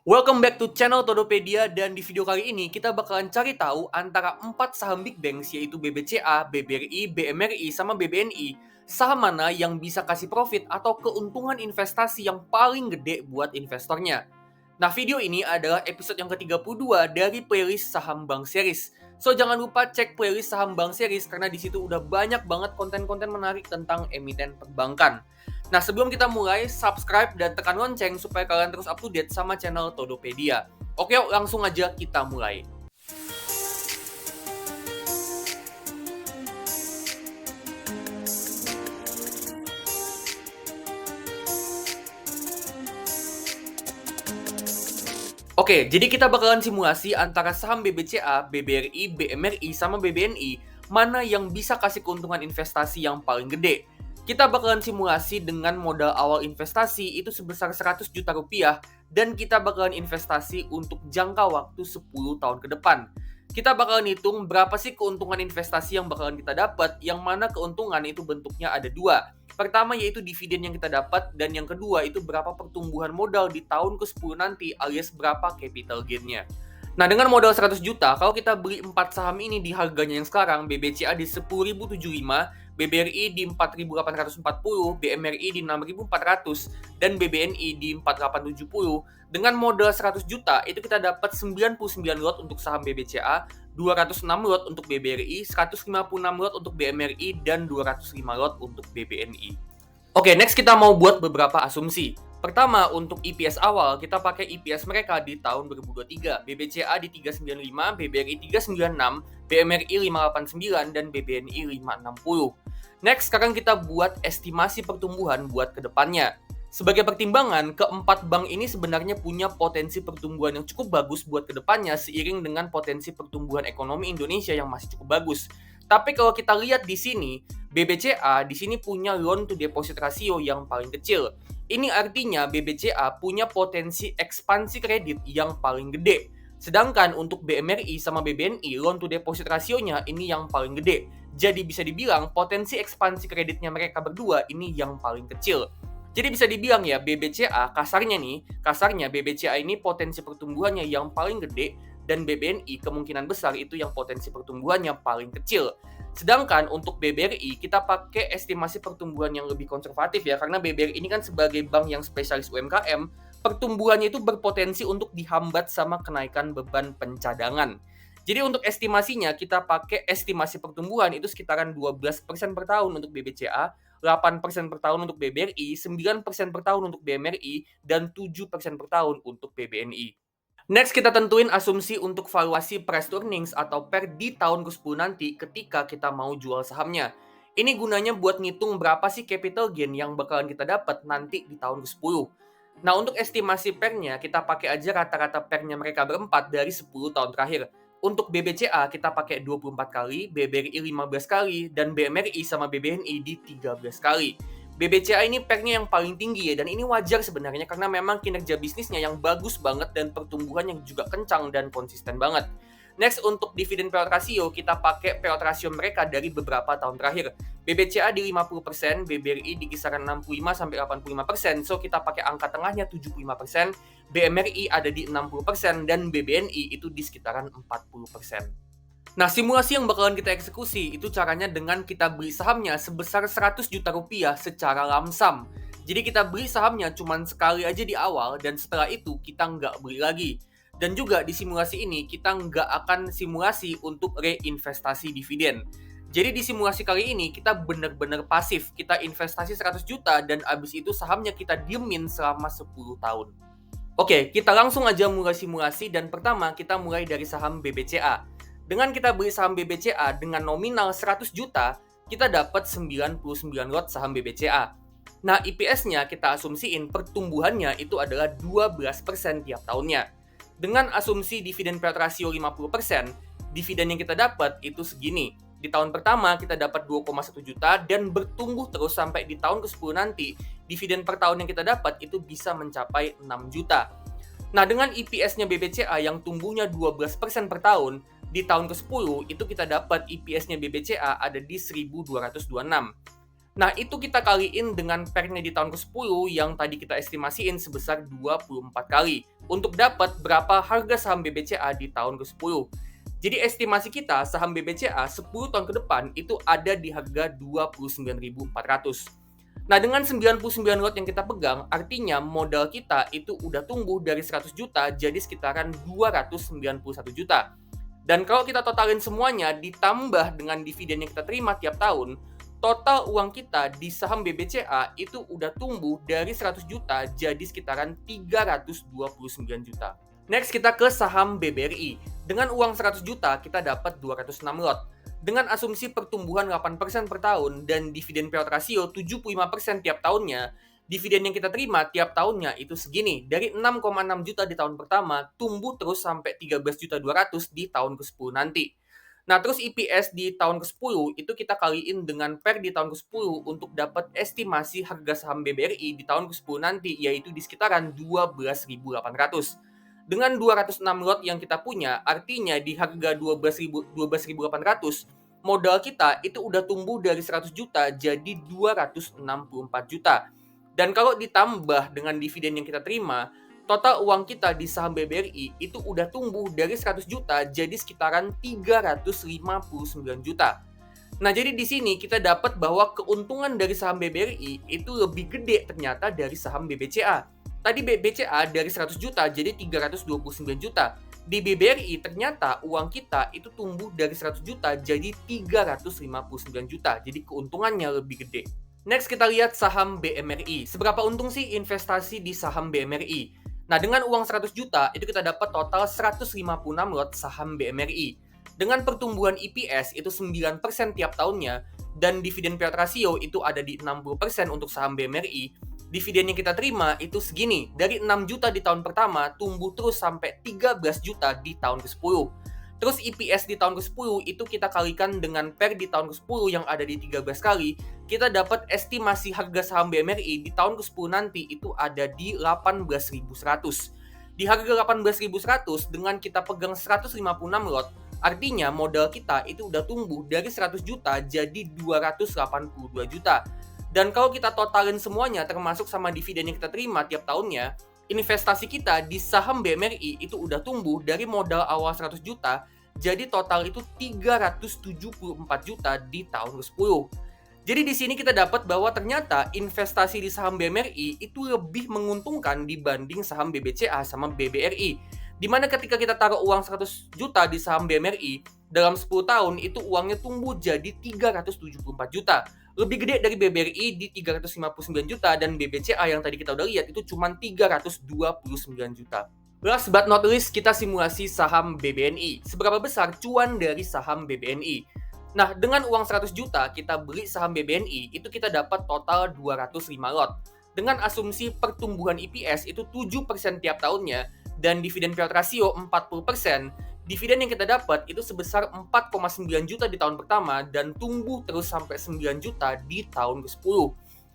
Welcome back to channel Todopedia, dan di video kali ini kita bakalan cari tahu antara 4 saham big banks yaitu BBCA, BBRI, BMRI, sama BBNI. Saham mana yang bisa kasih profit atau keuntungan investasi yang paling gede buat investornya. Nah, video ini adalah episode yang ke-32 dari playlist Saham Bank Series. So, jangan lupa cek playlist Saham Bank Series karena di situ udah banyak banget konten-konten menarik tentang emiten perbankan. Nah, sebelum kita mulai, subscribe dan tekan lonceng supaya kalian terus up to date sama channel Todopedia. Oke, yuk, langsung aja kita mulai. Oke, jadi kita bakalan simulasi antara saham BBCA, BBRI, BMRI, sama BBNI, mana yang bisa kasih keuntungan investasi yang paling gede. Kita bakalan simulasi dengan modal awal investasi itu sebesar 100 juta rupiah, dan kita bakalan investasi untuk jangka waktu 10 tahun ke depan. Kita bakalan hitung berapa sih keuntungan investasi yang bakalan kita dapat, yang mana keuntungan itu bentuknya ada dua. Pertama yaitu dividen yang kita dapat, dan yang kedua itu berapa pertumbuhan modal di tahun ke-10 nanti alias berapa capital gain-nya. Nah, dengan modal 100 juta, kalau kita beli 4 saham ini di harganya yang sekarang, BBCA di 10.075, BBRI di 4.840, BMRI di 6.400, dan BBNI di 4.870. Dengan modal 100 juta, itu kita dapat 99 lot untuk saham BBCA, 206 lot untuk BBRI, 156 lot untuk BMRI, dan 205 lot untuk BBNI. Oke, next kita mau buat beberapa asumsi. Pertama, untuk EPS awal, kita pakai EPS mereka di tahun 2023. BBCA di 395, BBRI 396, BMRI 589, dan BBNI 560. Next, sekarang kita buat estimasi pertumbuhan buat kedepannya. Sebagai pertimbangan, keempat bank ini sebenarnya punya potensi pertumbuhan yang cukup bagus buat kedepannya seiring dengan potensi pertumbuhan ekonomi Indonesia yang masih cukup bagus. Tapi kalau kita lihat di sini, BBCA di sini punya loan to deposit ratio yang paling kecil. Ini artinya BBCA punya potensi ekspansi kredit yang paling gede. Sedangkan untuk BMRI sama BBNI, loan to deposit rasionya ini yang paling gede. Jadi bisa dibilang potensi ekspansi kreditnya mereka berdua ini yang paling kecil. Jadi bisa dibilang ya, kasarnya BBCA ini potensi pertumbuhannya yang paling gede, dan BBNI kemungkinan besar itu yang potensi pertumbuhannya paling kecil. Sedangkan untuk BBRI kita pakai estimasi pertumbuhan yang lebih konservatif ya, karena BBRI ini kan sebagai bank yang spesialis UMKM, pertumbuhannya itu berpotensi untuk dihambat sama kenaikan beban pencadangan. Jadi untuk estimasinya kita pakai estimasi pertumbuhan itu sekitaran 12% per tahun untuk BBCA, 8% per tahun untuk BBRI, 9% per tahun untuk BMRI, dan 7% per tahun untuk BBNI. Next, kita tentuin asumsi untuk valuasi price to earnings atau PER di tahun ke-10 nanti ketika kita mau jual sahamnya. Ini gunanya buat ngitung berapa sih capital gain yang bakalan kita dapat nanti di tahun ke-10. Nah, untuk estimasi PER-nya, kita pakai aja rata-rata PER-nya mereka berempat dari 10 tahun terakhir. Untuk BBCA, kita pakai 24 kali, BBRI 15 kali, dan BMRI sama BBNI di 13 kali. BBCA ini PER-nya yang paling tinggi ya, dan ini wajar sebenarnya karena memang kinerja bisnisnya yang bagus banget dan pertumbuhan yang juga kencang dan konsisten banget. Next, untuk dividen payout ratio, kita pakai payout ratio mereka dari beberapa tahun terakhir. BBCA di 50%, BBRI di kisaran 65-85%, so kita pakai angka tengahnya 75%, BMRI ada di 60%, dan BBNI itu di sekitaran 40%. Nah, simulasi yang bakalan kita eksekusi itu caranya dengan kita beli sahamnya sebesar 100 juta rupiah secara lamsam. Jadi kita beli sahamnya cuma sekali aja di awal, dan setelah itu kita nggak beli lagi. Dan juga di simulasi ini kita nggak akan simulasi untuk reinvestasi dividen. Jadi di simulasi kali ini kita benar-benar pasif. Kita investasi 100 juta dan abis itu sahamnya kita diemin selama 10 tahun. Oke, kita langsung aja mulai simulasi, dan pertama kita mulai dari saham BBCA. Dengan kita beli saham BBCA dengan nominal 100 juta, kita dapat 99 lot saham BBCA. Nah, EPS-nya kita asumsiin pertumbuhannya itu adalah 12% tiap tahunnya. Dengan asumsi dividen payout ratio 50%, dividen yang kita dapat itu segini. Di tahun pertama kita dapat 2,1 juta dan bertumbuh terus sampai di tahun ke-10 nanti, dividen per tahun yang kita dapat itu bisa mencapai 6 juta. Nah, dengan EPS-nya BBCA yang tumbuhnya 12% per tahun, di tahun ke-10 itu kita dapat EPS-nya BBCA ada di 1226. Nah, itu kita kaliin dengan PER-nya di tahun ke-10 yang tadi kita estimasiin sebesar 24 kali untuk dapat berapa harga saham BBCA di tahun ke-10. Jadi estimasi kita saham BBCA 10 tahun ke depan itu ada di harga 29.400. Nah, dengan 99 lot yang kita pegang, artinya modal kita itu udah tumbuh dari 100 juta jadi sekitaran 291 juta. Dan kalau kita totalin semuanya ditambah dengan dividen yang kita terima tiap tahun, total uang kita di saham BBCA itu udah tumbuh dari 100 juta jadi sekitaran 329 juta. Next kita ke saham BBRI. Dengan uang 100 juta kita dapat 206 lot. Dengan asumsi pertumbuhan 8% per tahun dan dividen payout ratio 75% tiap tahunnya, dividen yang kita terima tiap tahunnya itu segini. Dari 6,6 juta di tahun pertama, tumbuh terus sampai 13.200 di tahun ke-10 nanti. Nah, terus EPS di tahun ke-10 itu kita kaliin dengan PER di tahun ke-10 untuk dapat estimasi harga saham BBRI di tahun ke-10 nanti, yaitu di sekitaran 12.800. Dengan 206 lot yang kita punya, artinya di harga 12.800, modal kita itu udah tumbuh dari 100 juta jadi 264 juta. Dan kalau ditambah dengan dividen yang kita terima, total uang kita di saham BBRI itu udah tumbuh dari 100 juta jadi sekitaran 359 juta. Nah, jadi di sini kita dapat bahwa keuntungan dari saham BBRI itu lebih gede ternyata dari saham BBCA. Tadi BBCA dari 100 juta jadi 329 juta. Di BBRI ternyata uang kita itu tumbuh dari 100 juta jadi 359 juta. Jadi keuntungannya lebih gede. Next kita lihat saham BMRI. Seberapa untung sih investasi di saham BMRI? Nah, dengan uang 100 juta itu kita dapat total 156 lot saham BMRI. Dengan pertumbuhan EPS itu 9% tiap tahunnya dan dividen payout ratio itu ada di 60% untuk saham BMRI. Dividen yang kita terima itu segini, dari 6 juta di tahun pertama tumbuh terus sampai 13 juta di tahun ke-10. Terus EPS di tahun ke-10 itu kita kalikan dengan PER di tahun ke-10 yang ada di 13 kali, kita dapat estimasi harga saham BMRI di tahun ke-10 nanti itu ada di 18.100. Di harga 18.100 dengan kita pegang 156 lot, artinya modal kita itu udah tumbuh dari 100 juta jadi 282 juta. Dan kalau kita totalin semuanya termasuk sama dividen yang kita terima tiap tahunnya, investasi kita di saham BMRI itu udah tumbuh dari modal awal 100 juta jadi total itu 374 juta di tahun ke-10. Jadi di sini kita dapat bahwa ternyata investasi di saham BMRI itu lebih menguntungkan dibanding saham BBCA sama BBRI. Dimana ketika kita taruh uang 100 juta di saham BMRI, dalam 10 tahun itu uangnya tumbuh jadi 374 juta. Lebih gede dari BBRI di 359 juta dan BBCA yang tadi kita udah lihat itu cuma 329 juta. Last but not least, kita simulasi saham BBNI. Seberapa besar cuan dari saham BBNI? Nah, dengan uang 100 juta kita beli saham BBNI, itu kita dapat total 205 lot. Dengan asumsi pertumbuhan EPS itu 7% tiap tahunnya dan dividen payout ratio 40%, dividen yang kita dapat itu sebesar 4,9 juta di tahun pertama dan tumbuh terus sampai 9 juta di tahun ke-10.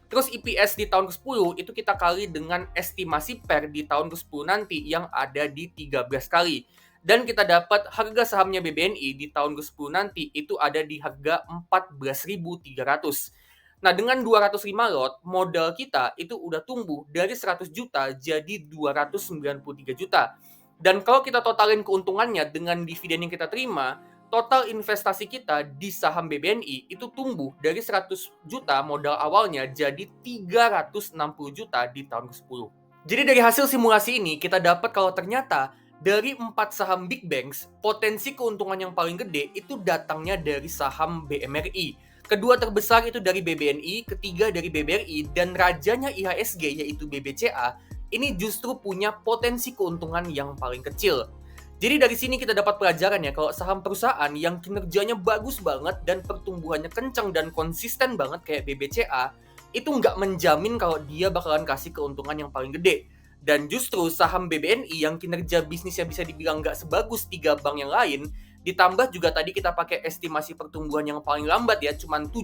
Terus EPS di tahun ke-10 itu kita kali dengan estimasi PER di tahun ke-10 nanti yang ada di 13 kali. Dan kita dapat harga sahamnya BBNI di tahun ke-10 nanti itu ada di harga 14.300. Nah, dengan 205 lot, modal kita itu udah tumbuh dari 100 juta jadi 293 juta. Dan kalau kita totalin keuntungannya dengan dividen yang kita terima, total investasi kita di saham BBNI itu tumbuh dari 100 juta modal awalnya jadi 360 juta di tahun ke-10. Jadi dari hasil simulasi ini kita dapat kalau ternyata dari 4 saham big banks, potensi keuntungan yang paling gede itu datangnya dari saham BMRI. Kedua terbesar itu dari BBNI, ketiga dari BBRI, dan rajanya IHSG yaitu BBCA, ini justru punya potensi keuntungan yang paling kecil. Jadi dari sini kita dapat pelajaran ya kalau saham perusahaan yang kinerjanya bagus banget dan pertumbuhannya kencang dan konsisten banget kayak BBCA, itu nggak menjamin kalau dia bakalan kasih keuntungan yang paling gede. Dan justru saham BBNI yang kinerja bisnisnya bisa dibilang nggak sebagus 3 bank yang lain, ditambah juga tadi kita pakai estimasi pertumbuhan yang paling lambat ya, cuma 7%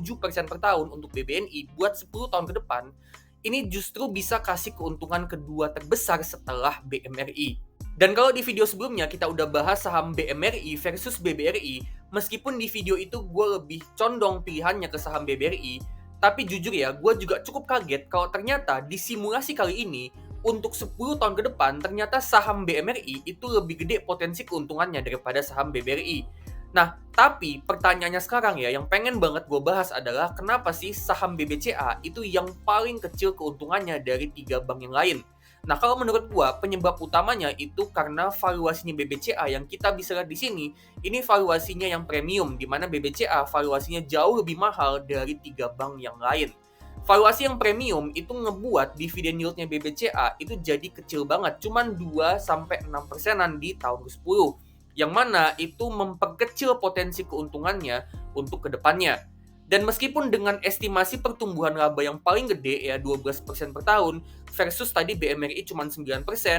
per tahun untuk BBNI buat 10 tahun ke depan, ini justru bisa kasih keuntungan kedua terbesar setelah BMRI. Dan kalau di video sebelumnya kita udah bahas saham BMRI versus BBRI, meskipun di video itu gue lebih condong pilihannya ke saham BBRI, Tapi jujur ya, gue juga cukup kaget kalau ternyata di simulasi kali ini, untuk 10 tahun ke depan, ternyata saham BMRI itu lebih gede potensi keuntungannya daripada saham BBRI. Nah, tapi pertanyaannya sekarang ya, yang pengen banget gue bahas adalah kenapa sih saham BBCA itu yang paling kecil keuntungannya dari 3 bank yang lain? Nah, kalau menurut gue, penyebab utamanya itu karena valuasinya BBCA yang kita bisa lihat di sini, ini valuasinya yang premium, di mana BBCA valuasinya jauh lebih mahal dari 3 bank yang lain. Valuasi yang premium itu ngebuat dividen yieldnya BBCA itu jadi kecil banget, cuman 2-6%an di tahun ke-10, yang mana itu memperkecil potensi keuntungannya untuk kedepannya. Dan meskipun dengan estimasi pertumbuhan laba yang paling gede ya 12% per tahun versus tadi BMRI cuma 9%,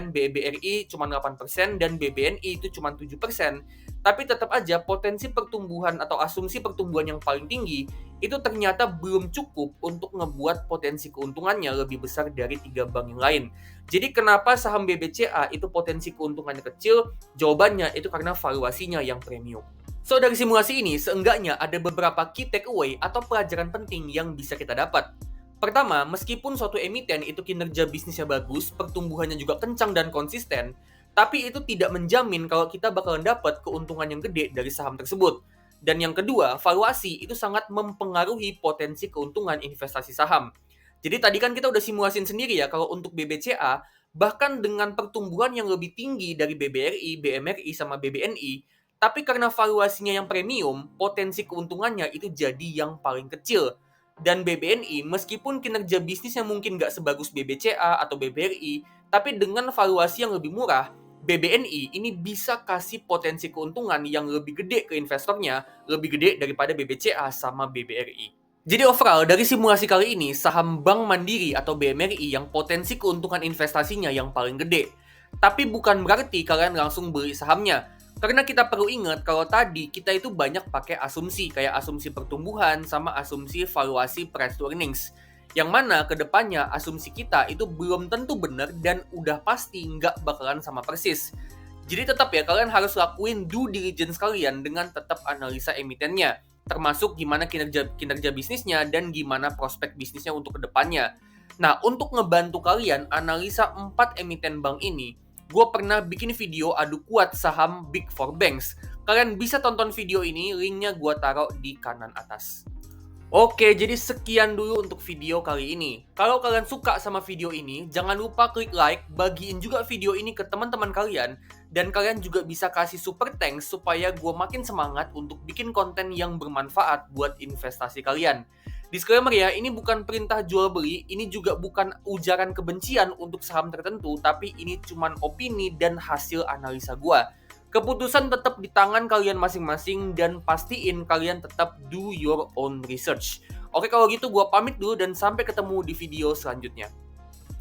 BBRI cuma 8%, dan BBNI itu cuma 7%, tapi tetap aja potensi pertumbuhan atau asumsi pertumbuhan yang paling tinggi itu ternyata belum cukup untuk ngebuat potensi keuntungannya lebih besar dari 3 bank yang lain. Jadi kenapa saham BBCA itu potensi keuntungannya kecil? Jawabannya itu karena valuasinya yang premium. So, dari simulasi ini, seenggaknya ada beberapa key takeaway atau pelajaran penting yang bisa kita dapat. Pertama, meskipun suatu emiten itu kinerja bisnisnya bagus, pertumbuhannya juga kencang dan konsisten, tapi itu tidak menjamin kalau kita bakalan dapat keuntungan yang gede dari saham tersebut. Dan yang kedua, valuasi itu sangat mempengaruhi potensi keuntungan investasi saham. Jadi tadi kan kita udah simulasin sendiri ya, kalau untuk BBCA, bahkan dengan pertumbuhan yang lebih tinggi dari BBRI, BMRI, sama BBNI, tapi karena valuasinya yang premium, potensi keuntungannya itu jadi yang paling kecil. Dan BBNI, meskipun kinerja bisnisnya mungkin nggak sebagus BBCA atau BBRI, tapi dengan valuasi yang lebih murah, BBNI ini bisa kasih potensi keuntungan yang lebih gede ke investornya, lebih gede daripada BBCA sama BBRI. Jadi overall, dari simulasi kali ini, saham Bank Mandiri atau BMRI yang potensi keuntungan investasinya yang paling gede. Tapi bukan berarti kalian langsung beli sahamnya. Karena kita perlu ingat kalau tadi kita itu banyak pakai asumsi, kayak asumsi pertumbuhan sama asumsi valuasi price to earnings. Yang mana kedepannya asumsi kita itu belum tentu benar dan udah pasti nggak bakalan sama persis. Jadi tetap ya, kalian harus lakuin due diligence kalian dengan tetap analisa emitennya. Termasuk gimana kinerja bisnisnya dan gimana prospek bisnisnya untuk kedepannya. Nah, untuk ngebantu kalian analisa 4 emiten bank ini, gue pernah bikin video adu kuat saham Big Four Banks. Kalian bisa tonton video ini, linknya gue taruh di kanan atas. Oke, jadi sekian dulu untuk video kali ini. Kalau kalian suka sama video ini, jangan lupa klik like, bagiin juga video ini ke teman-teman kalian, dan kalian juga bisa kasih super thanks supaya gue makin semangat untuk bikin konten yang bermanfaat buat investasi kalian. Disclaimer ya, ini bukan perintah jual beli, ini juga bukan ujaran kebencian untuk saham tertentu, tapi ini cuma opini dan hasil analisa gua. Keputusan tetap di tangan kalian masing-masing dan pastiin kalian tetap do your own research. Oke, kalau gitu gua pamit dulu dan sampai ketemu di video selanjutnya.